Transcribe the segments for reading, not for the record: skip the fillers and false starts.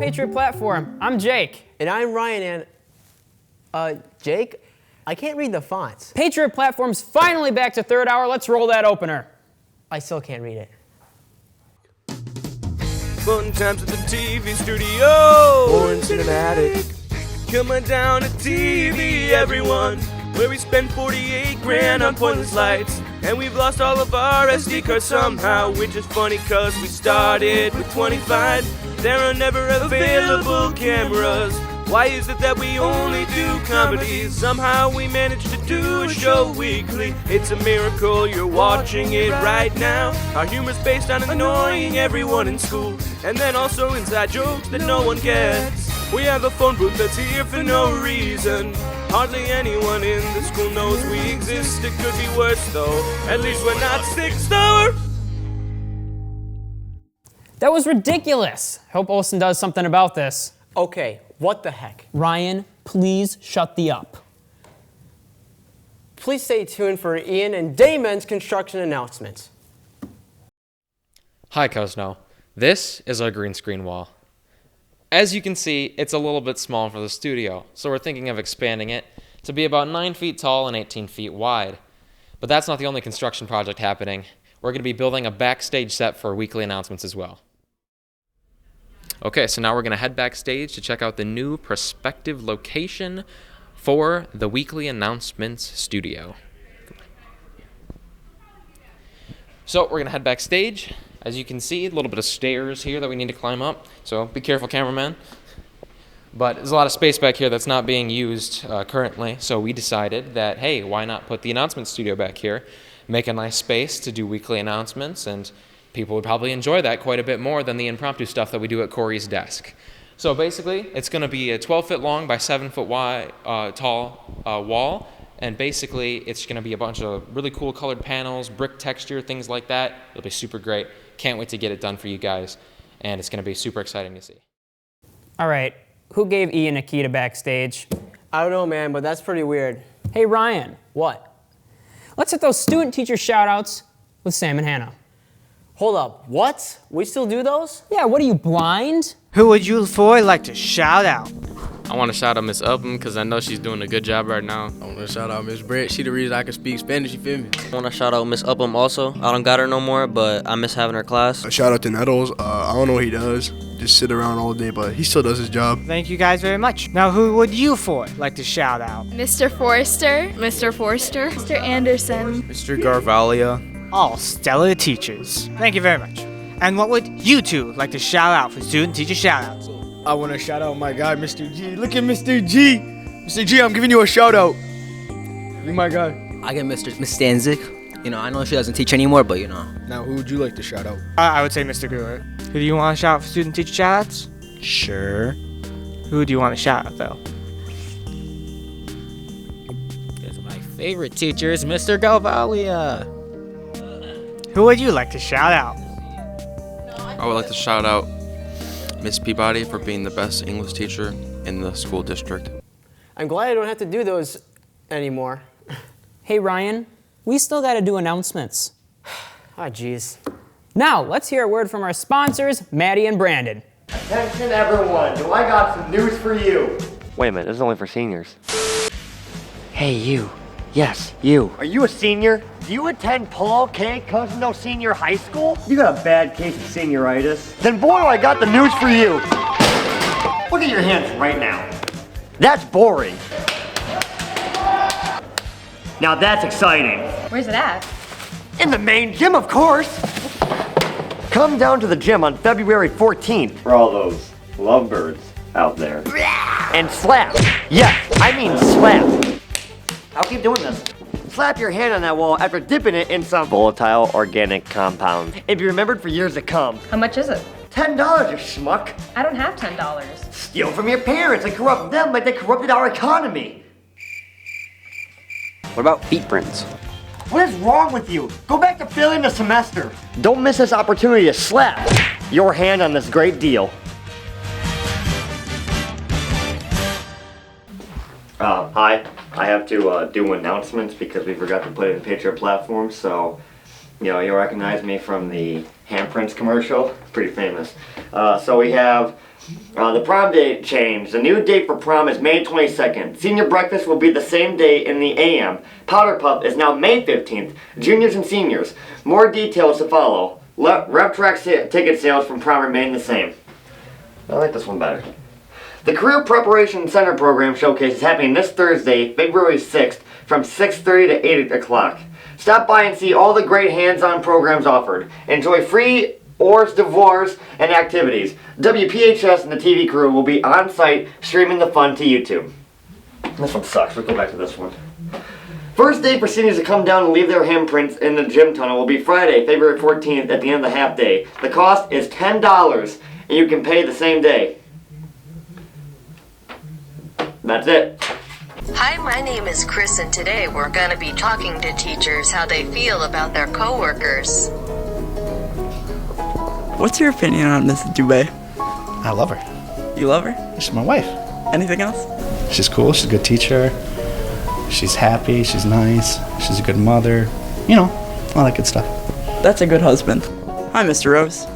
Patriot Platform. I'm Jake. And I'm Ryan, and, Jake, I can't read the fonts. Patriot Platform's finally back to third hour. Let's roll that opener. I still can't read it. Fun times at the TV studio. Born cinematic. Coming down to TV, everyone. Where we spend 48 grand on pointless lights. And we've lost all of our SD cards somehow. Which is funny cause we started with 25. There are never available cameras. Why is it that we only do comedies? Somehow we manage to do a show weekly. It's a miracle you're watching it right now. Our humor's based on annoying everyone in school. And then also inside jokes that no one gets. We have a phone booth that's here for no reason. Hardly anyone in the school knows we exist. It could be worse though. At least we're not 6th hour. That was ridiculous. Hope Olsen does something about this. Okay, what the heck? Ryan, please shut the up. Please stay tuned for Ian and Damon's construction announcements. Hi Cousino. This is our green screen wall. As you can see, it's a little bit small for the studio, so we're thinking of expanding it to be about 9 feet tall and 18 feet wide. But that's not the only construction project happening. We're going to be building a backstage set for weekly announcements as well. Okay, so now we're going to head backstage to check out the new prospective location for the weekly announcements studio. So we're going to head backstage. As you can see, a little bit of stairs here that we need to climb up, so be careful, cameraman. But there's a lot of space back here that's not being used currently, so we decided that, hey, why not put the announcement studio back here, make a nice space to do weekly announcements, and people would probably enjoy that quite a bit more than the impromptu stuff that we do at Corey's desk. So basically, it's going to be a 12-foot long by 7-foot wide, tall wall. And basically, it's going to be a bunch of really cool colored panels, brick texture, things like that. It'll be super great. Can't wait to get it done for you guys. And it's going to be super exciting to see. All right, who gave Ian a key to backstage? I don't know, man, but that's pretty weird. Hey, Ryan. What? Let's hit those student-teacher shout-outs with Sam and Hannah. Hold up, what? We still do those? Yeah, what are you, blind? Who would you four like to shout out? I want to shout out Miss Upham because I know she's doing a good job right now. I want to shout out Miss Brett. She the reason I can speak Spanish, you feel me? I want to shout out Miss Upham also. I don't got her no more, but I miss having her class. A shout out to Nettles. I don't know what he does. Just sit around all day, but he still does his job. Thank you guys very much. Now who would you four like to shout out? Mr. Forrester. Mr. Forrester. Mr. Anderson. Mr. Garvalia. All stellar teachers. Thank you very much. And what would you two like to shout out for student-teacher shout-outs? I want to shout out my guy, Mr. G. Look at Mr. G. Mr. G, I'm giving you a shout out. You're my guy. I get Miss Stanzik. You know, I know she doesn't teach anymore, but you know. Now, who would you like to shout out? I would say Mr. Brewer. Who do you want to shout out for student-teacher shout-outs? Sure. Who do you want to shout out, though? My favorite teacher is Mr. Galvalia. Who would you like to shout out? I would like to shout out Miss Peabody for being the best English teacher in the school district. I'm glad I don't have to do those anymore. Hey, Ryan, we still got to do announcements. Ah, jeez. Now, let's hear a word from our sponsors, Maddie and Brandon. Attention, everyone. Do I got some news for you? Wait a minute, this is only for seniors. Hey, you. Yes, you. Are you a senior? Do you attend Paul K. Cousino Senior High School? You got a bad case of senioritis. Then boy, I got the news for you. Look at your hands right now. That's boring. Now that's exciting. Where's it at? In the main gym, of course. Come down to the gym on February 14th for all those lovebirds out there. And slap. Yes, I mean slap. I'll keep doing this. Slap your hand on that wall after dipping it in some volatile organic compound. And be remembered for years to come. How much is it? $10, you schmuck. I don't have $10. Steal from your parents and corrupt them like they corrupted our economy. What about feet prints? What is wrong with you? Go back to failing the semester. Don't miss this opportunity to slap your hand on this great deal. Hi. I have to do announcements because we forgot to put it in Patriot Platform, so You know, you'll recognize me from the handprints commercial. Pretty famous. So we have the prom date change. The new date for prom is May 22nd. Senior breakfast will be the same day in the AM. Powder Puff is now May 15th. Juniors and seniors. More details to follow. Rev Track ticket sales from prom remain the same. I like this one better. The Career Preparation Center Program Showcase is happening this Thursday, February 6th, from 6:30 to 8 o'clock. Stop by and see all the great hands-on programs offered. Enjoy free hors d'oeuvres and activities. WPHS and the TV crew will be on site streaming the fun to YouTube. This one sucks. We'll go back to this one. First day for seniors to come down and leave their handprints in the gym tunnel will be Friday, February 14th at the end of the half day. The cost is $10 and you can pay the same day. That's it. Hi, my name is Chris, and today we're going to be talking to teachers how they feel about their coworkers. What's your opinion on Miss Dubé? I love her. You love her? She's my wife. Anything else? She's cool. She's a good teacher. She's happy. She's nice. She's a good mother. You know, all that good stuff. That's a good husband. Hi, Mr. Rose.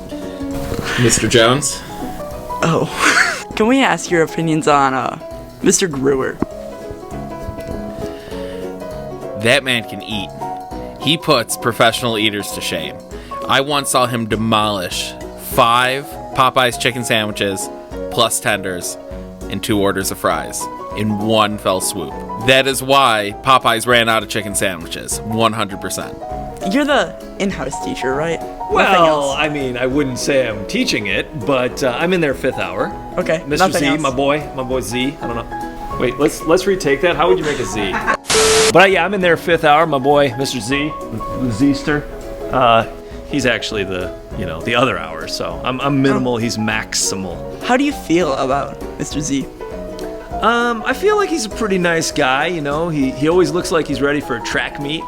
Mr. Jones? Oh. Can we ask your opinions on, Mr. Brewer? That man can eat. He puts professional eaters to shame. I once saw him demolish 5 Popeyes chicken sandwiches plus tenders and 2 orders of fries in one fell swoop. That is why Popeyes ran out of chicken sandwiches, 100%. You're the in-house teacher, right? Well, I mean, I wouldn't say I'm teaching it, but I'm in their 5th hour. Okay, Mr. nothing Z, else. my boy Z. I don't know. Wait, let's retake that. How would you make a Z? But yeah, I'm in their 5th hour. My boy, Mr. Z, Zeester. He's actually the other hour. So I'm minimal. He's maximal. How do you feel about Mr. Z? I feel like he's a pretty nice guy. You know, he always looks like he's ready for a track meet.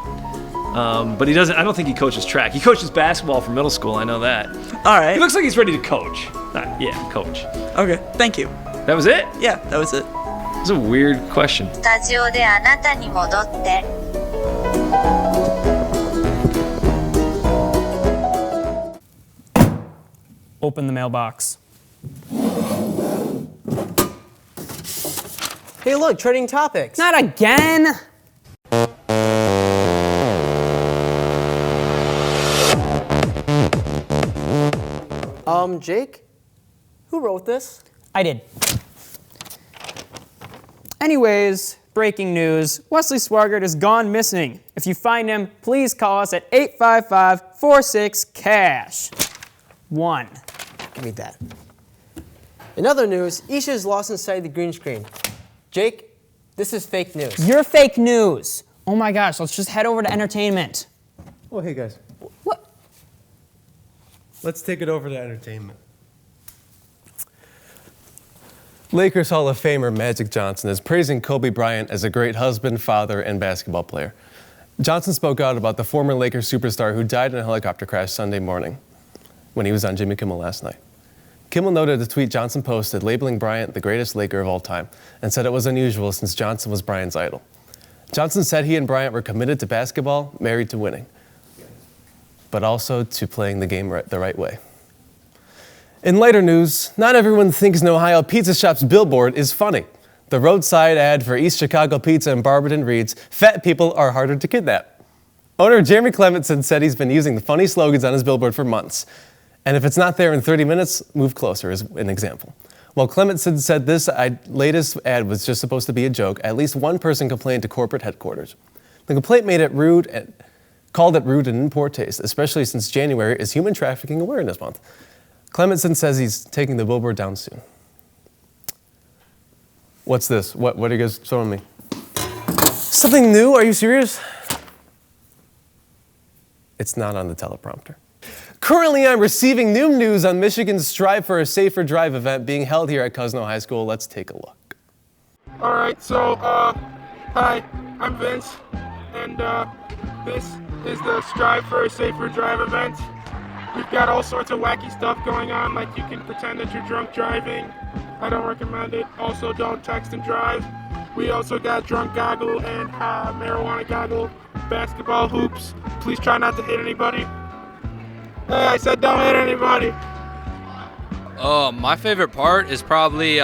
But he doesn't. I don't think he coaches track. He coaches basketball for middle school. I know that. All right. He looks like he's ready to coach. Yeah, coach. Okay. Thank you. That was it? Yeah, that was it. It's a weird question. スタジオであなたに戻って。Open the mailbox. Hey, look, trending topics. Not again! Jake? Who wrote this? I did. Anyways, breaking news. Wesley Swigert is gone missing. If you find him, please call us at 855-46-CASH. 1. Give me that. In other news, Isha is lost inside the green screen. Jake, this is fake news. You're fake news. Oh my gosh, let's just head over to entertainment. Oh, hey guys. What? Let's take it over to entertainment. Lakers Hall of Famer Magic Johnson is praising Kobe Bryant as a great husband, father, and basketball player. Johnson spoke out about the former Lakers superstar who died in a helicopter crash Sunday morning when he was on Jimmy Kimmel last night. Kimmel noted a tweet Johnson posted labeling Bryant the greatest Laker of all time and said it was unusual since Johnson was Bryant's idol. Johnson said he and Bryant were committed to basketball, married to winning, but also to playing the game the right way. In lighter news, not everyone thinks an Ohio pizza shop's billboard is funny. The roadside ad for East Chicago Pizza in Barberton reads, "Fat people are harder to kidnap." Owner Jeremy Clementson said he's been using the funny slogans on his billboard for months. And if it's not there in 30 minutes, move closer is an example. While Clementson said this latest ad was just supposed to be a joke, at least one person complained to corporate headquarters. The complaint made it rude and called it rude and in poor taste, especially since January is Human Trafficking Awareness Month. Clementson says he's taking the billboard down soon. What's this? What are you guys showing me? Something new? Are you serious? It's not on the teleprompter. Currently, I'm receiving new news on Michigan's Strive for a Safer Drive event being held here at Cousino High School. Let's take a look. All right, so, hi, I'm Vince, and this is the Strive for a Safer Drive event. We've got all sorts of wacky stuff going on, like you can pretend that you're drunk driving. I don't recommend it. Also, don't text and drive. We also got drunk goggle and marijuana goggle basketball hoops. Please try not to hit anybody. Hey, I said don't hit anybody. My favorite part is probably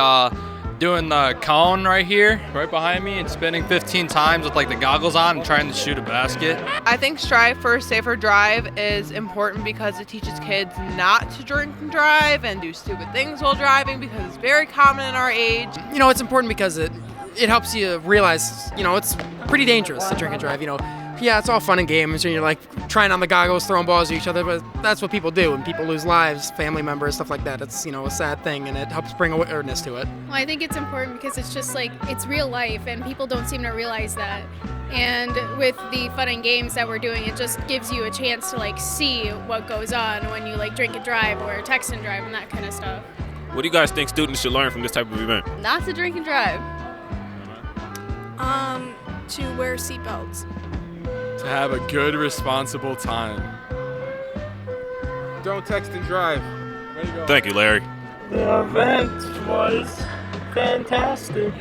doing the cone right here, right behind me, and spinning 15 times with like the goggles on and trying to shoot a basket. I think Strive for a Safer Drive is important because it teaches kids not to drink and drive and do stupid things while driving because it's very common in our age. You know, it's important because it helps you realize, you know, it's pretty dangerous to drink and drive, you know. Yeah, it's all fun and games, and you're like trying on the goggles, throwing balls at each other, but that's what people do, and people lose lives, family members, stuff like that. It's, you know, a sad thing, and it helps bring awareness to it. Well, I think it's important because it's just like, it's real life, and people don't seem to realize that. And with the fun and games that we're doing, it just gives you a chance to like see what goes on when you like drink and drive or text and drive and that kind of stuff. What do you guys think students should learn from this type of event? Not to drink and drive. To wear seatbelts. To have a good, responsible time. Don't text and drive. Thank you, Larry. The event was fantastic.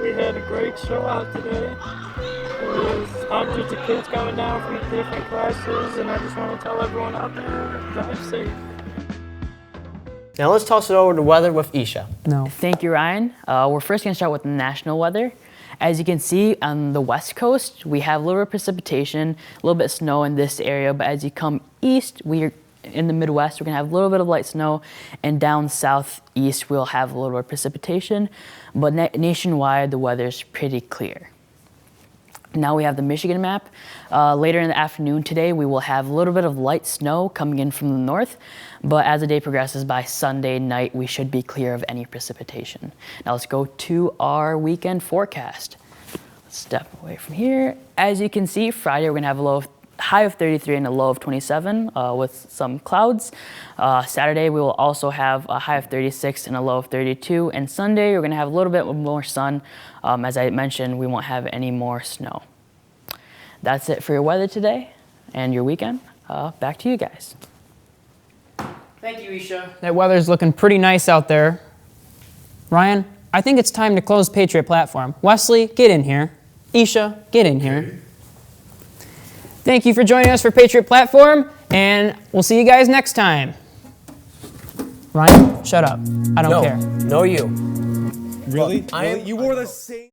We had a great show out today. There was hundreds of kids coming down from different classes, and I just want to tell everyone out there, drive safe. Now let's toss it over to weather with Isha. No. Thank you, Ryan. We're first going to start with the national weather. As you can see on the west coast, we have a little bit of precipitation, a little bit of snow in this area, but as you come east, we're in the Midwest, we're going to have a little bit of light snow, and down southeast, we'll have a little bit of precipitation, but nationwide, the weather is pretty clear. Now we have the Michigan map. Later in the afternoon today, we will have a little bit of light snow coming in from the north, but as the day progresses, by Sunday night, we should be clear of any precipitation. Now let's go to our weekend forecast. Let's step away from here. As you can see, Friday we're gonna have a high of 33 and a low of 27 with some clouds. Saturday we will also have a high of 36 and a low of 32, and Sunday we're gonna have a little bit more sun. As I mentioned, we won't have any more snow. That's it for your weather today and your weekend. Back to you guys. Thank you, Isha. That weather's looking pretty nice out there. Ryan, I think it's time to close Patriot Platform. Wesley, get in here. Isha, get in here. Thank you for joining us for Patriot Platform, and we'll see you guys next time. Ryan, shut up. I don't care. No, you. Really? You wore the same...